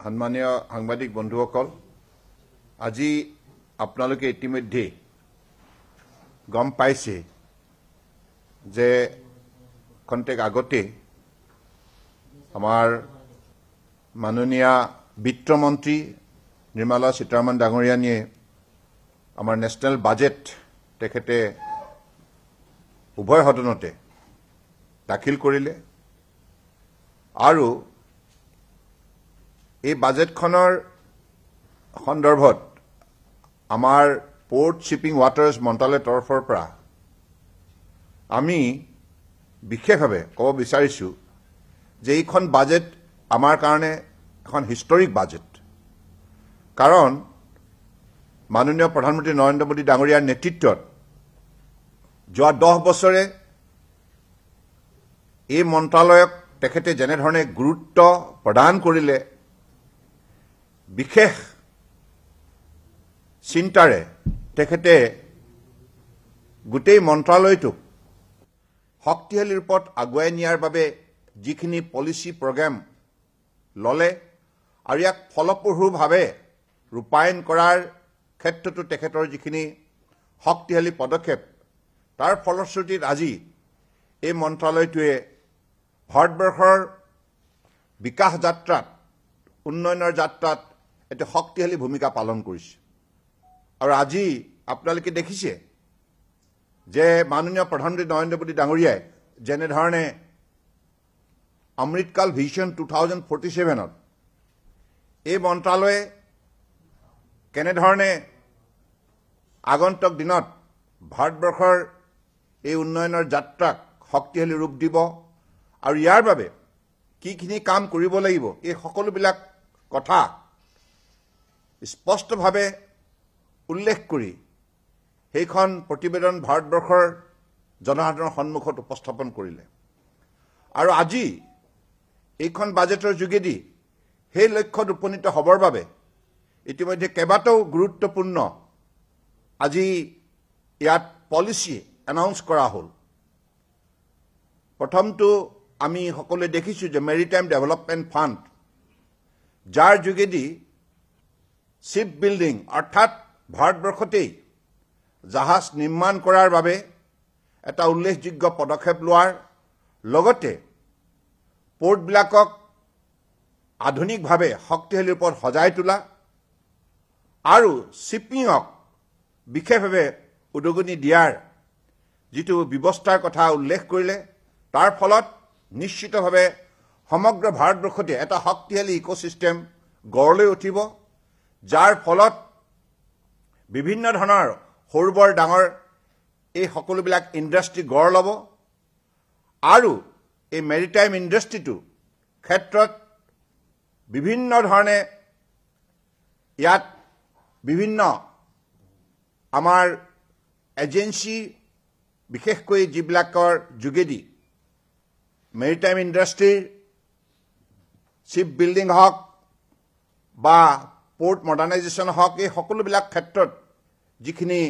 সন্মানীয় সাংবাদিক বন্ধুসকল, আজি আপোনালোকে ইতিমধ্যে গম পাইছে যে খন্তেক আগতে আমাৰ মাননীয় বিত্তমন্ত্ৰী নিৰ্মলা সীতাৰমণ ডাঙৰীয়ানীয়ে আমাৰ নেশ্যনেল বাজেট তেখেতে উভয় সদনতে দাখিল কৰিলে আৰু এই বাজেটখনৰ সন্দৰ্ভত আমাৰ পোৰ্ট শিপিং ৱাটাৰ্ছ মন্ত্ৰালয়ৰ তৰফৰ পৰা আমি বিশেষভাৱে ক'ব বিচাৰিছোঁ যে এইখন বাজেট আমাৰ কাৰণে এখন হিষ্টৰিক বাজেট। কাৰণ মাননীয় প্ৰধানমন্ত্ৰী নৰেন্দ্ৰ মোদী ডাঙৰীয়াৰ নেতৃত্বত যোৱা 10 বছৰে এই মন্ত্ৰালয়ক তেখেতে যেনেধৰণে গুৰুত্ব প্ৰদান কৰিলে, বিশেষ চিন্তাৰে তেখেতে গোটেই মন্ত্ৰালয়টোক শক্তিশালী ৰূপত আগুৱাই নিয়াৰ বাবে যিখিনি পলিচি প্ৰগ্ৰাম ললে আৰু ইয়াক ফলপ্ৰসূভাৱে ৰূপায়ণ কৰাৰ ক্ষেত্ৰতো তেখেতৰ যিখিনি শক্তিশালী পদক্ষেপ, তাৰ ফলশ্ৰুতিত আজি এই মন্ত্ৰালয়টোৱে ভাৰতবৰ্ষৰ বিকাশ যাত্ৰাত, উন্নয়নৰ যাত্ৰাত এটা শক্তিশালী ভূমিকা পালন কৰিছে। আৰু আজি আপোনালোকে দেখিছে যে মাননীয় প্ৰধানমন্ত্ৰী নৰেন্দ্ৰ মোদী ডাঙৰীয়াই যেনেধৰণে অমৃতকাল ভিজন 2047ত এই মন্ত্ৰালয়ে কেনেধৰণে আগন্তুক দিনত ভাৰতবৰ্ষৰ এই উন্নয়নৰ যাত্ৰাক শক্তিশালী ৰূপ দিব আৰু ইয়াৰ বাবে কিখিনি কাম কৰিব লাগিব, এই সকলোবিলাক কথা স্পষ্টভাৱে উল্লেখ কৰি সেইখন প্ৰতিবেদন ভাৰতবৰ্ষৰ জনসাধাৰণৰ সন্মুখত উপস্থাপন কৰিলে। আৰু আজি এইখন বাজেটৰ যোগেদি সেই লক্ষ্যত উপনীত হ'বৰ বাবে ইতিমধ্যে কেইবাটাও গুৰুত্বপূৰ্ণ আজি ইয়াত পলিচি এনাউন্স কৰা হ'ল। প্ৰথমটো আমি সকলোৱে দেখিছোঁ যে মেৰিটাইম ডেভেলপমেণ্ট ফাণ্ড, যাৰ যোগেদি শ্বিপ বিল্ডিং অৰ্থাৎ ভাৰতবৰ্ষতেই জাহাজ নিৰ্মাণ কৰাৰ বাবে এটা উল্লেখযোগ্য পদক্ষেপ লোৱাৰ লগতে পোৰ্টবিলাকক আধুনিকভাৱে শক্তিশালী ৰূপত সজাই তোলা আৰু শ্বিপিঙক বিশেষভাৱে উদগনি দিয়াৰ যিটো ব্যৱস্থাৰ কথা উল্লেখ কৰিলে, তাৰ ফলত নিশ্চিতভাৱে সমগ্ৰ ভাৰতবৰ্ষতে এটা শক্তিশালী ইক'চিষ্টেম গঢ় লৈ উঠিব, যাৰ ফলত বিভিন্ন ধৰণৰ সৰু বৰ ডাঙৰ এই সকলোবিলাক ইণ্ডাষ্ট্ৰী গঢ় ল'ব আৰু এই মেৰিটাইম ইণ্ডাষ্ট্ৰীটো ক্ষেত্ৰত বিভিন্ন ধৰণে ইয়াত বিভিন্ন আমাৰ এজেঞ্চি, বিশেষকৈ যিবিলাকৰ যোগেদি মেৰিটাইম ইণ্ডাষ্ট্ৰীৰ শ্বিপ বিল্ডিং হওক বা পোৰ্ট মডাৰ্ণাইজেশ্যন হওক, এই সকলোবিলাক ক্ষেত্ৰত যিখিনি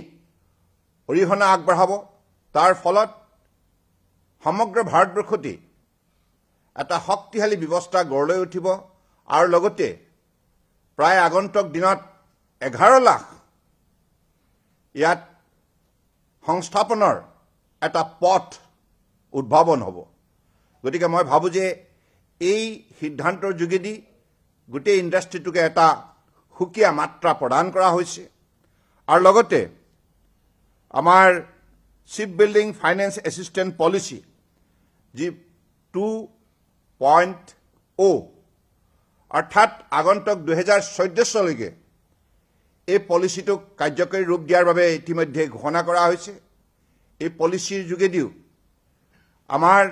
অৰিহণা আগবঢ়াব, তাৰ ফলত সমগ্ৰ ভাৰতবৰ্ষতে এটা শক্তিশালী ব্যৱস্থা গঢ় লৈ উঠিব আৰু লগতে প্ৰায় আগন্তুক দিনত 11 লাখ ইয়াত সংস্থাপনৰ এটা পথ উদ্ভাৱন হ'ব। গতিকে মই ভাবোঁ যে এই সিদ্ধান্তৰ যোগেদি গোটেই ইণ্ডাষ্ট্ৰীটোকে এটা সুকীয়া মাত্ৰা প্ৰদান কৰা হৈছে আৰু লগতে আমাৰ ship building finance assistance policy যি 2.0 অৰ্থাৎ আগন্তুক 2014 চনলৈকে এই পলিচিটোক কাৰ্যকৰী ৰূপ দিয়াৰ বাবে ইতিমধ্যে ঘোষণা কৰা হৈছে। এই পলিচিৰ যোগেদিও আমাৰ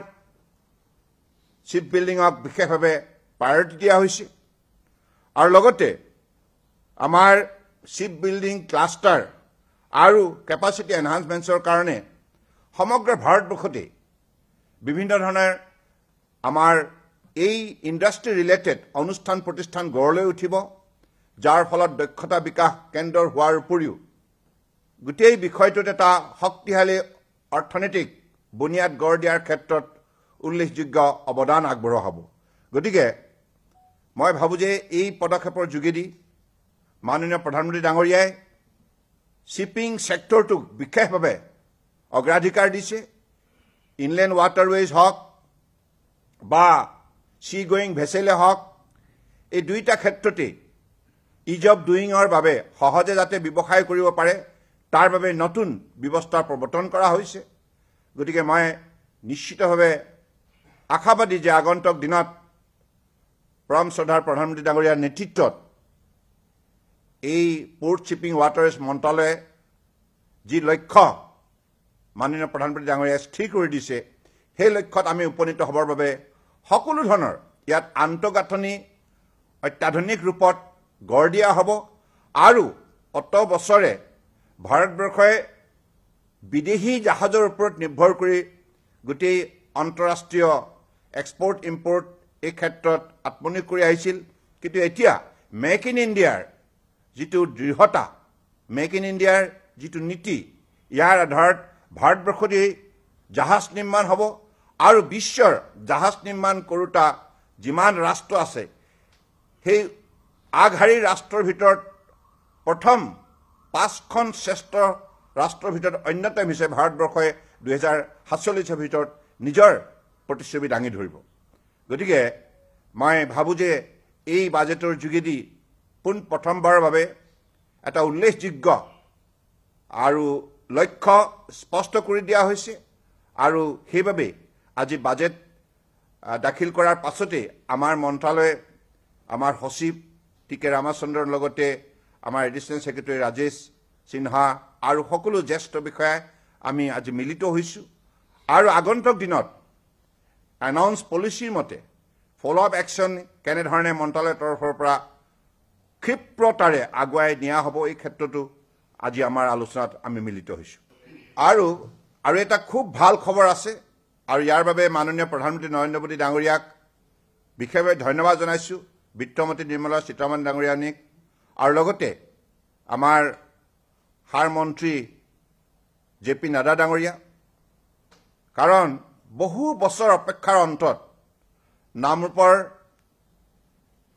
শ্বিপ বিল্ডিঙক বিশেষভাৱে প্ৰায়ৰিটি দিয়া হৈছে আৰু লগতে আমাৰ শ্বিপ বিল্ডিং ক্লাষ্টাৰ আৰু কেপাচিটি এনহান্সমেণ্টছৰ কাৰণে সমগ্ৰ ভাৰতবৰ্ষতে বিভিন্ন ধৰণৰ আমাৰ এই ইণ্ডাষ্ট্ৰী ৰিলেটেড অনুষ্ঠান প্ৰতিষ্ঠান গঢ় লৈ উঠিব, যাৰ ফলত দক্ষতা বিকাশ কেন্দ্ৰ হোৱাৰ উপৰিও গোটেই বিষয়টোত এটা শক্তিশালী অৰ্থনৈতিক বুনিয়াদ গঢ় দিয়াৰ ক্ষেত্ৰত উল্লেখযোগ্য অৱদান আগবঢ়োৱা হ'ব। গতিকে মই ভাবোঁ যে এই পদক্ষেপৰ যোগেদি মাননীয় প্ৰধানমন্ত্ৰী ডাঙৰীয়াই শ্বিপিং ছেক্টৰটোক বিশেষভাৱে অগ্ৰাধিকাৰ দিছে। ইনলেণ্ড ৱাটাৰৱেজ হওক বা চি গোয়িং ভেছেলে হওক, এই দুইটা ক্ষেত্ৰতেই ইজ অফ ডুইঙৰ বাবে সহজে যাতে ব্যৱসায় কৰিব পাৰে তাৰ বাবে নতুন ব্যৱস্থাৰ প্ৰৱৰ্তন কৰা হৈছে। গতিকে মই নিশ্চিতভাৱে আশাবাদী যে আগন্তুক দিনত পৰম শ্ৰদ্ধাৰ প্ৰধানমন্ত্ৰী ডাঙৰীয়াৰ নেতৃত্বত এই পোৰ্ট শ্বিপিং ৱাটাৰৱেজ মন্ত্ৰালয়ে যি লক্ষ্য মাননীয় প্ৰধানমন্ত্ৰী ডাঙৰীয়াই স্থিৰ কৰি দিছে, সেই লক্ষ্যত আমি উপনীত হ'বৰ বাবে সকলো ধৰণৰ ইয়াত আন্তঃগাঁথনি অত্যাধুনিক ৰূপত গঢ় দিয়া হ'ব আৰু অত বছৰে ভাৰতবৰ্ষই বিদেশী জাহাজৰ ওপৰত নিৰ্ভৰ কৰি গোটেই আন্তঃৰাষ্ট্ৰীয় এক্সপৰ্ট ইম্পৰ্ট এই ক্ষেত্ৰত আত্মনিয়োগ কৰি আহিছিল। কিন্তু এতিয়া মেক ইন ইণ্ডিয়াৰ যিটো দৃঢ়তা, মেক ইন ইণ্ডিয়াৰ যিটো নীতি, ইয়াৰ আধাৰত ভাৰতবৰ্ষতেই জাহাজ নিৰ্মাণ হ'ব আৰু বিশ্বৰ জাহাজ নিৰ্মাণ কৰোঁতা যিমান ৰাষ্ট্ৰ আছে সেই আগশাৰীৰ ৰাষ্ট্ৰৰ ভিতৰত প্ৰথম 5খন শ্ৰেষ্ঠ ৰাষ্ট্ৰৰ ভিতৰত অন্যতম হৈছে ভাৰতবৰ্ষই 2047 ভিতৰত নিজৰ প্ৰতিচ্ছবি দাঙি ধৰিব। গতিকে মই ভাবোঁ যে এই বাজেটৰ যোগেদি প্ৰথমবাৰৰ বাবে এটা উল্লেখযোগ্য আৰু লক্ষ্য স্পষ্ট কৰি দিয়া হৈছে আৰু সেইবাবে আজি বাজেট দাখিল কৰাৰ পাছতে আমাৰ মন্ত্ৰালয়ে আমাৰ সচিব টি.কে. ৰামচন্দ্ৰৰ লগতে আমাৰ এডিশ্যনেল ছেক্ৰেটাৰী ৰাজেশ সিনহা আৰু সকলো জ্যেষ্ঠ বিষয়াই আমি আজি মিলিত হৈছোঁ আৰু আগন্তুক দিনত এনাউন্স পলিচিৰ মতে ফল' আপ একশ্যন কেনেধৰণে মন্ত্ৰালয়ৰ তৰফৰ পৰা ক্ষিপ্ৰতাৰে আগুৱাই নিয়া হ'ব এই ক্ষেত্ৰতো আজি আমাৰ আলোচনাত আমি মিলিত হৈছোঁ। আৰু এটা খুব ভাল খবৰ আছে আৰু ইয়াৰ বাবে মাননীয় প্ৰধানমন্ত্ৰী নৰেন্দ্ৰ মোদী ডাঙৰীয়াক বিশেষভাৱে ধন্যবাদ জনাইছোঁ, বিত্তমন্ত্ৰী নিৰ্মলা সীতাৰামন ডাঙৰীয়ানীক আৰু লগতে আমাৰ সাৰ মন্ত্ৰী জে.পি. নাড্ডা ডাঙৰীয়া। কাৰণ বহু বছৰ অপেক্ষাৰ অন্তত নামৰূপৰ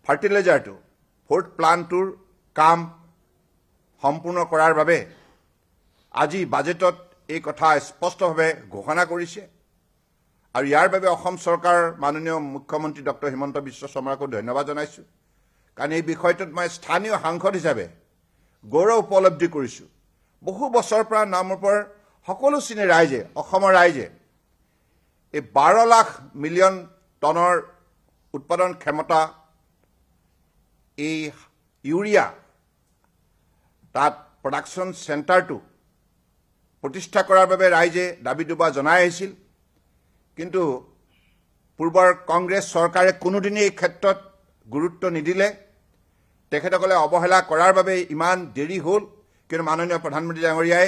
ফাৰ্টিলাইজাৰটো ফ'ৰ্থ প্লাণ্টটোৰ কাম সম্পূৰ্ণ কৰাৰ বাবে আজি বাজেটত এই কথা স্পষ্টভাৱে ঘোষণা কৰিছে আৰু ইয়াৰ বাবে অসম চৰকাৰৰ মাননীয় মুখ্যমন্ত্ৰী ডক্টৰ হিমন্ত বিশ্ব শৰ্মাকো ধন্যবাদ জনাইছোঁ। কাৰণ এই বিষয়টোত মই স্থানীয় সাংসদ হিচাপে গৌৰৱ উপলব্ধি কৰিছোঁ। বহু বছৰৰ পৰা নামৰূপৰ সকলো শ্ৰেণীৰ ৰাইজে, অসমৰ ৰাইজে এই 12 লাখ মিলিয়ন টনৰ উৎপাদন ক্ষমতা এই ইউৰিয়া তাত প্ৰডাকশ্যন চেণ্টাৰটো প্ৰতিষ্ঠা কৰাৰ বাবে ৰাইজে দাবী দুবা জনাই আহিছিল। কিন্তু পূৰ্বৰ কংগ্ৰেছ চৰকাৰে কোনোদিনেই এই ক্ষেত্ৰত গুৰুত্ব নিদিলে। তেখেতসকলে অৱহেলা কৰাৰ বাবে ইমান দেৰি হ'ল। কিন্তু মাননীয় প্ৰধানমন্ত্ৰী ডাঙৰীয়াই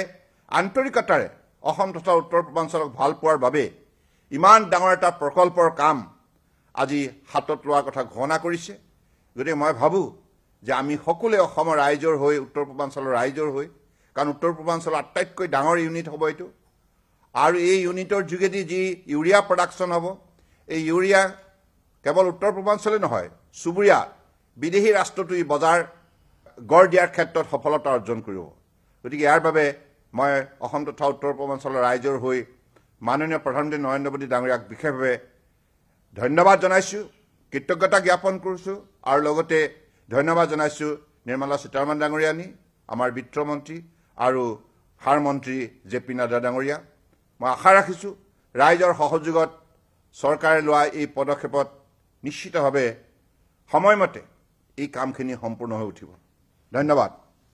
আন্তৰিকতাৰে অসম তথা উত্তৰ পূৰ্বাঞ্চলক ভাল পোৱাৰ বাবে ইমান ডাঙৰ এটা প্ৰকল্পৰ কাম আজি হাতত লোৱাৰ কথা ঘোষণা কৰিছে। গতিকে মই ভাবোঁ যে আমি সকলোৱে অসমৰ ৰাইজৰ হৈ, উত্তৰ পূৰ্বাঞ্চলৰ ৰাইজৰ হৈ, কাৰণ উত্তৰ পূৰ্বাঞ্চলৰ আটাইতকৈ ডাঙৰ ইউনিট হ'ব এইটো আৰু এই ইউনিটৰ যোগেদি যি ইউৰিয়া প্ৰডাকশ্যন হ'ব, এই ইউৰিয়া কেৱল উত্তৰ পূৰ্বাঞ্চলে নহয়, চুবুৰীয়া বিদেশী ৰাষ্ট্ৰটো ই বজাৰ গঢ় দিয়াৰ ক্ষেত্ৰত সফলতা অৰ্জন কৰিব। গতিকে ইয়াৰ বাবে মই অসম তথা উত্তৰ পূৰ্বাঞ্চলৰ ৰাইজৰ হৈ মাননীয় প্ৰধানমন্ত্ৰী নৰেন্দ্ৰ মোদী ডাঙৰীয়াক বিশেষভাৱে ধন্যবাদ জনাইছোঁ, কৃতজ্ঞতা জ্ঞাপন কৰিছোঁ আৰু লগতে ধন্যবাদ জনাইছোঁ নিৰ্মলা সীতাৰামন ডাঙৰীয়ানী, আমাৰ বিত্তমন্ত্ৰী আৰু সাৰ মন্ত্ৰী জে.পি. নাড্ডা ডাঙৰীয়া। মই আশা ৰাখিছোঁ ৰাইজৰ সহযোগত চৰকাৰে লোৱা এই পদক্ষেপত নিশ্চিতভাৱে সময়মতে এই কামখিনি সম্পূৰ্ণ হৈ উঠিব। ধন্যবাদ।